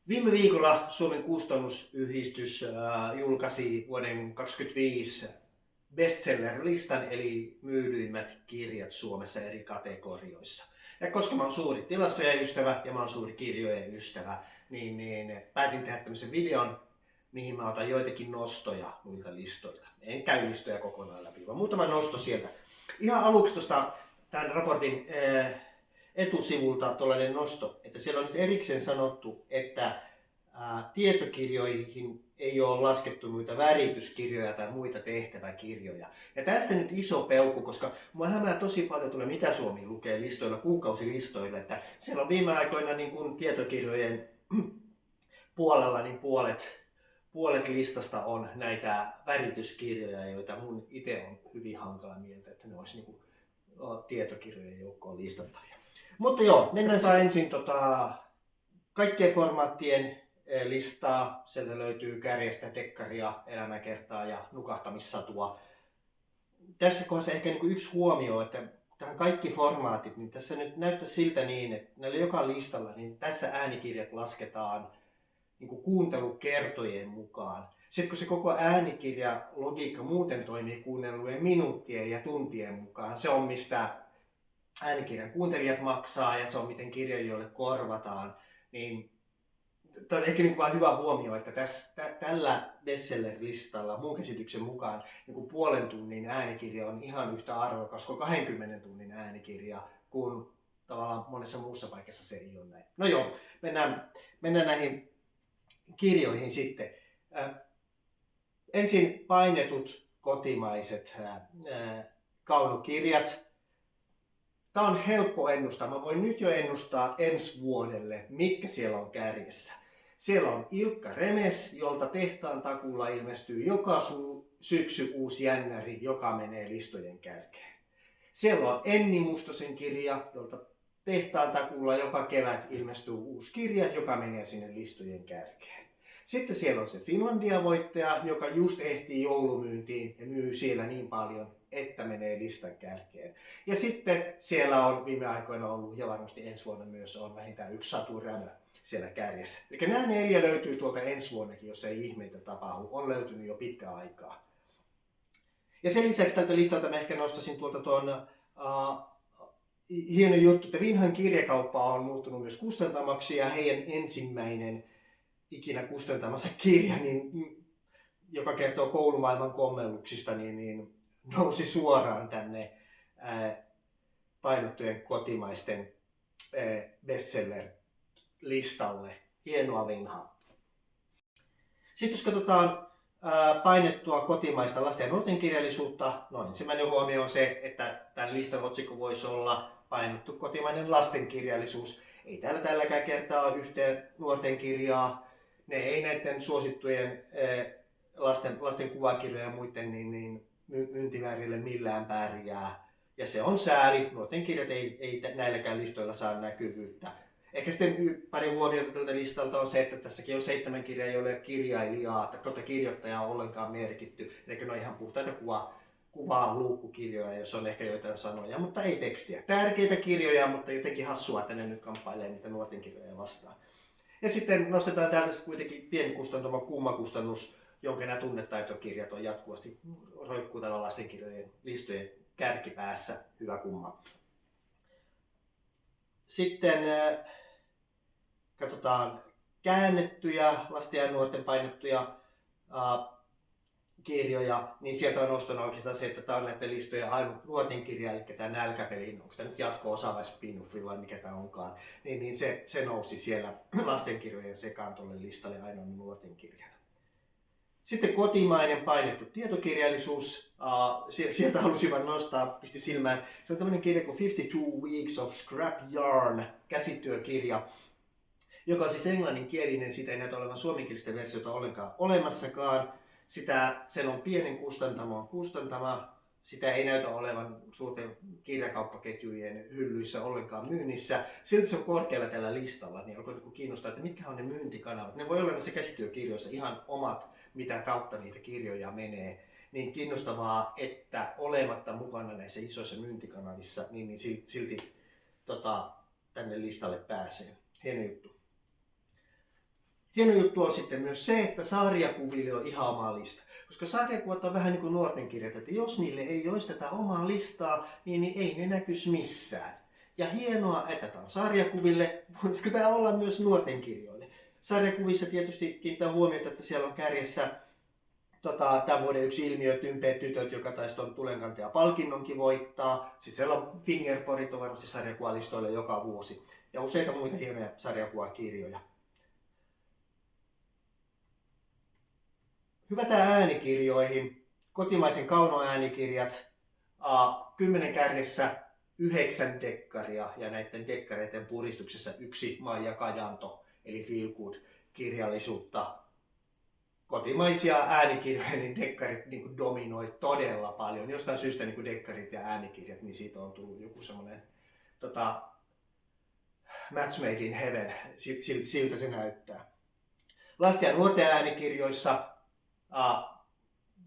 Viime viikolla Suomen kustannusyhdistys julkaisi vuoden 2025 bestseller-listan, eli myydyimmät kirjat Suomessa eri kategorioissa. Ja koska mä oon suuri tilastojen ystävä ja mä oon suuri kirjojen ystävä, niin päätin tehdä tämmöisen videon, mihin mä otan joitakin nostoja noilta listoilta. En käy listoja kokonaan läpi, vaan muutama nosto sieltä. Ihan aluksi tuosta tämän raportin etusivulta tuollainen nosto, että siellä on nyt erikseen sanottu, että tietokirjoihin ei ole laskettu noita värityskirjoja tai muita tehtäväkirjoja. Ja tästä nyt iso peukku, koska mua hämää tosi paljon tulee Mitä Suomi lukee listoilla, kuukausilistoilla, että siellä on viime aikoina niin kun tietokirjojen puolella niin puolet listasta on näitä värityskirjoja, joita mun itse on hyvin hankala mieltä, että ne olisi niin kuin tietokirjojen joukkoon listattavia. Mutta joo, mennään ensin kaikkien formaattien listaa. Sieltä löytyy kärjestä, dekkaria, elämäkertaa ja nukahtamissatua. Tässä kohdassa ehkä niin kuin yksi huomio, että tähän kaikki formaatit, niin tässä nyt näyttää siltä niin, että näillä joka listalla, niin tässä äänikirjat lasketaan niin kuin kuuntelukertojen mukaan. Sitten kun se koko äänikirjalogiikka muuten toimii kuunnellujen minuuttien ja tuntien mukaan, se on mistä äänikirjan kuuntelijat maksaa ja se on miten kirjailijoille korvataan, niin tämä on ehkä niin vain hyvä huomio, että tällä bestseller-listalla mun käsityksen mukaan niin puolen tunnin äänikirja on ihan yhtä arvokas kuin 20 tunnin äänikirja, kun tavallaan monessa muussa paikassa se ei ole näin. No joo, mennään näihin kirjoihin sitten. Ensin painetut kotimaiset kaunokirjat. Tämä on helppo ennustaa. Mä voin nyt jo ennustaa ensi vuodelle, mitkä siellä on kärjessä. Siellä on Ilkka Remes, jolta tehtaan takuulla ilmestyy joka syksy uusi jännäri, joka menee listojen kärkeen. Siellä on Enni Mustosen kirja, jolta tehtaan takuulla joka kevät ilmestyy uusi kirja, joka menee sinne listojen kärkeen. Sitten siellä on se Finlandia-voittaja, joka just ehtii joulumyyntiin ja myy siellä niin paljon, että menee listan kärkeen. Ja sitten siellä on viime aikoina ollut, ja varmasti ensi vuonna myös on vähintään yksi Satu Rämö siellä kärjessä. Eli nämä 4 löytyy tuolta ensi vuonnakin, jos ei ihmeitä tapahdu. On löytynyt jo pitkä aikaa. Ja sen lisäksi tältä listalta mä ehkä nostasin tuolta tuon hieno juttu, että Vinhan kirjakauppa on muuttunut myös kustantamaksi ja heidän ensimmäinen ikinä kustantamassa kirja, joka kertoo koulumaailman kommelluksista, niin nousi suoraan tänne painottujen kotimaisten bestseller-listalle. Hienoa Vinhaa. Sitten jos katsotaan painettua kotimaista lasten ja nuorten kirjallisuutta, no ensimmäinen huomio on se, että tämän listan otsikko voisi olla painottu kotimainen lastenkirjallisuus. Ei tälläkään kertaa ole yhteen nuorten kirjaa. Ne ei näiden suosittujen lasten kuvakirjojen ja muiden niin myyntimäärille millään pärjää. Ja se on sääli. Nuorten kirjat ei näilläkään listoilla saa näkyvyyttä. Ehkä sitten pari huomiota tältä listalta on se, että tässäkin on 7 kirjaa, joille ei ole kirjailijaa tai kirjoittajaa ollenkaan merkitty. Eli ne on ihan puhtaita kuvaa luukkukirjoja, jos on ehkä joitain sanoja, mutta ei tekstiä. Tärkeitä kirjoja, mutta jotenkin hassua, että ne nyt kamppailee niitä nuorten kirjoja vastaan. Ja sitten nostetaan täältä kuitenkin pienkustantama kummakustannus, jonka nämä tunnetaitokirjat on jatkuvasti roikkuu tällä lastenkirjojen listojen kärkipäässä. Hyvä kumma. Sitten katsotaan käännettyjä, lasten ja nuorten painettuja kirjoja, niin sieltä on nostona oikeastaan se, että tämä on näiden listojen ainut nuorten kirja, eli tämä Nälkäpeli, onko tämä nyt jatko-osa vai spin-offi vai mikä tämä onkaan, niin se nousi siellä lastenkirjojen sekaan tuolle listalle ainoa nuorten kirjana. Sitten kotimainen painettu tietokirjallisuus, sieltä halusin vain nostaa, pisti silmään, se on tämmöinen kirja kuin 52 Weeks of Scrap Yarn, käsityökirja, joka on siis englanninkielinen, sitä ei näytä olevan suomenkielistä versiota ollenkaan olemassakaan. Sen on pienen kustantama, sitä ei näytä olevan suurten kirjakauppaketjujen hyllyissä ollenkaan myynnissä. Silti se on korkealla tällä listalla, niin alkoi kiinnostaa, että mitkä on ne myyntikanavat. Ne voi olla näissä käsityökirjoissa ihan omat, mitä kautta niitä kirjoja menee. Niin kiinnostavaa, että olematta mukana näissä isoissa myyntikanavissa, niin silti tänne listalle pääsee. Hieno juttu. Hieno juttu on sitten myös se, että sarjakuville on ihan oma lista. Koska sarjakuvat on vähän niin kuin nuorten kirjat, että jos niille ei olisi tätä omaa listaa, niin ei ne näkyisi missään. Ja hienoa, että tämä on sarjakuville, voisiko tämä olla myös nuorten kirjoille. Sarjakuvissa tietysti kiinnittää huomiota, että siellä on kärjessä tämän vuoden yksi ilmiö, Tympeät tytöt, joka taisi tuon Tulenkantaja palkinnonkin voittaa. Sitten siellä on Fingerporit on varmasti sarjakuvalistoilla joka vuosi. Ja useita muita hienoja sarjakuvakirjoja. Hypätään äänikirjoihin. Kotimaisen kaunoäänikirjat. 10 kärjessä 9 dekkaria ja näiden dekkareiden puristuksessa 1 Maija Kajanto, eli Feel Good-kirjallisuutta. Kotimaisia äänikirjoja, niin dekkarit niin dominoi todella paljon. Jostain syystä niin dekkarit ja äänikirjat, niin siitä on tullut joku semmoinen match made in heaven, siltä se näyttää. Lasten ja nuorten äänikirjoissa,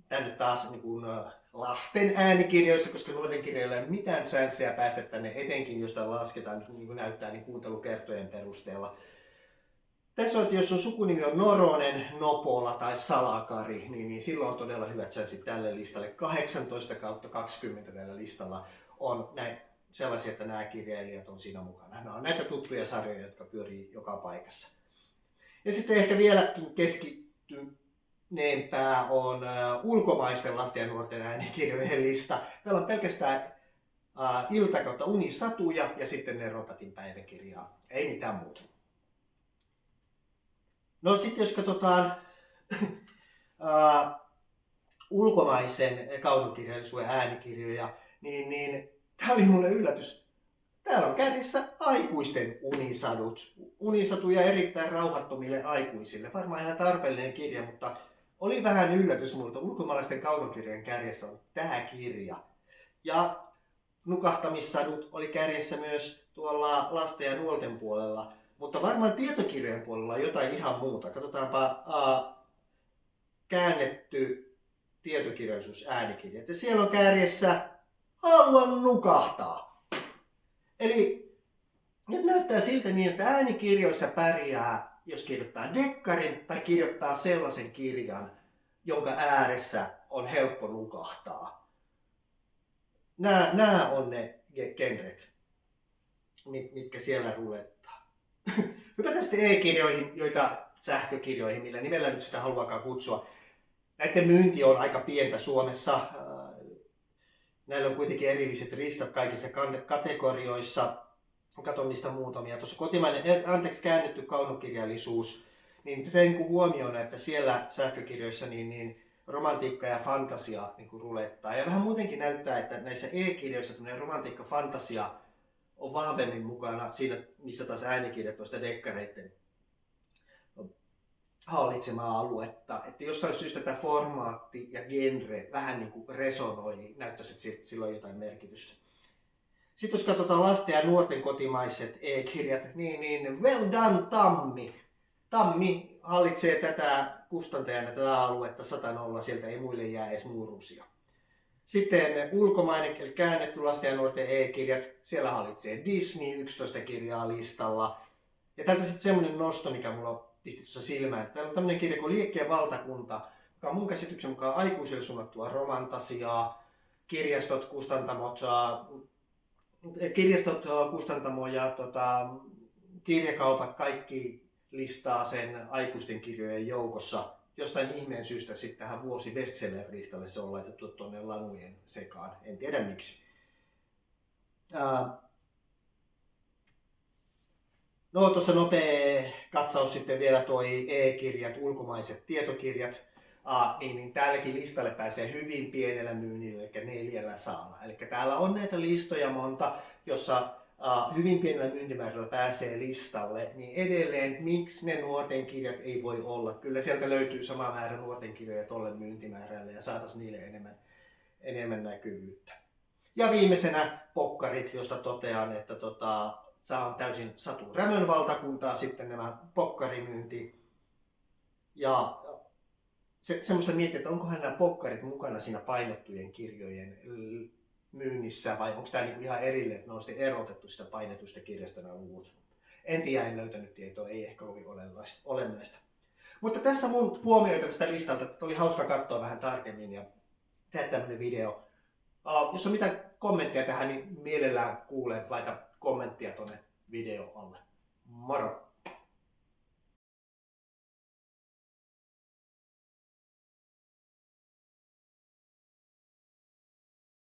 tänne taas niin kuin, lasten äänikirjoissa, koska nuorten kirjoilla ei ole mitään chanceja päästä tänne, etenkin jos tämä lasketaan, niin kuin näyttää, niin kuuntelukertojen perusteella. Tässä on, että jos sun sukunimi on Noronen, Nopola tai Salakari, niin silloin on todella hyvät chanssit tälle listalle. 18/20 tällä listalla on näin sellaisia, että nämä kirjailijat on siinä mukana. Nämä on näitä tuttuja sarjoja, jotka pyörii joka paikassa. Ja sitten ehkä vieläkin keskittyneempää on ulkomaisten lasten ja nuorten äänikirjojen lista. Täällä on pelkästään ilta kautta unisatuja ja sitten ne Robatin päiväkirjaa. Ei mitään muuta. No sitten jos katsotaan ulkomaisen kaunokirjallisuuden äänikirjoja, niin tämä oli mulle yllätys. Täällä on kärjessä aikuisten unisadut. Unisatuja erittäin rauhattomille aikuisille. Varmaan ihan tarpeellinen kirja, mutta oli vähän yllätys multa. Ulkomaalaisten kaunokirjojen kärjessä on tämä kirja. Ja nukahtamissadut oli kärjessä myös tuolla lasten ja nuorten puolella. Mutta varmaan tietokirjojen puolella on jotain ihan muuta. Katsotaanpa käännetty tietokirjallisuus äänikirjat. Ja siellä on kärjessä Haluan nukahtaa. Eli nyt näyttää siltä niin, että äänikirjoissa pärjää, jos kirjoittaa dekkarin tai kirjoittaa sellaisen kirjan, jonka ääressä on helppo nukahtaa. Nämä on ne genret, mitkä siellä rulettaa. Hypätään sitten e-kirjoihin, sähkökirjoihin, millä nimellä nyt sitä haluakaan kutsua. Näiden myynti on aika pientä Suomessa. Näillä on kuitenkin erilliset listat kaikissa kategorioissa. Katon niistä muutamia. Tuossa käännetty kaunokirjallisuus, niin se niin huomioon, että siellä sähkökirjoissa niin romantiikka ja fantasia niin rulettaa. Ja vähän muutenkin näyttää, että näissä e-kirjoissa romantiikka ja fantasia on vahvemmin mukana siinä, missä taas äänikirjat on sitä dekkareiden hallitsemaa aluetta. Että jostain syystä tämä formaatti ja genre vähän niin kuin resonoi, näyttäisi, että sillä on jotain merkitystä. Sitten jos katsotaan lasten ja nuorten kotimaiset e-kirjat, niin well done Tammi. Tammi hallitsee tätä kustantajana tätä aluetta 100-0, sieltä ei muille jää edes muurusia. Sitten ulkomainen eli käännetty lasten ja nuorten e-kirjat, siellä hallitsee Disney 11 kirjaa listalla. Ja täältä sitten semmoinen nosto, mikä mulla pisti tuossa silmään, että täällä on tämmöinen kirja kuin Liekkeen valtakunta, joka on mun käsityksen mukaan aikuisille suunnattua romantasiaa, kustantamo ja kirjakaupat kaikki listaa sen aikuisten kirjojen joukossa. Jostain ihmeen syystä sitten tähän vuosi bestseller-listalle se on laitettu tuonne lanujen sekaan. En tiedä miksi. No tuossa nopea katsaus sitten vielä toi e-kirjat, ulkomaiset tietokirjat. Niin täälläkin listalle pääsee hyvin pienellä myynnillä, eli 400. Eli täällä on näitä listoja monta, jossa hyvin pienellä myyntimäärällä pääsee listalle, niin edelleen miksi ne nuorten kirjat ei voi olla? Kyllä sieltä löytyy sama määrä nuorten kirjoja tolle myyntimäärälle ja saataisiin niille enemmän näkyvyyttä. Ja viimeisenä pokkarit, josta totean, että se on täysin Satu Rämön valtakuntaa sitten nämä pokkarimyynti. Ja semmoista miettiä, että onkohan nämä pokkarit mukana siinä painettujen kirjojen myynnissä vai onko tämä niinku ihan erilleen, että ne on sitten erotettu sitä painetusta kirjasta nämä luvut. En tiedä, en löytänyt tietoa, ei ehkä kovin olennaista. Mutta tässä mun huomioita tästä listalta, että oli hauska katsoa vähän tarkemmin ja tehdä tämmönen video. Jos on mitään kommentteja tähän, niin mielellään kuulen. Laita kommenttia tonne video alle. Moro!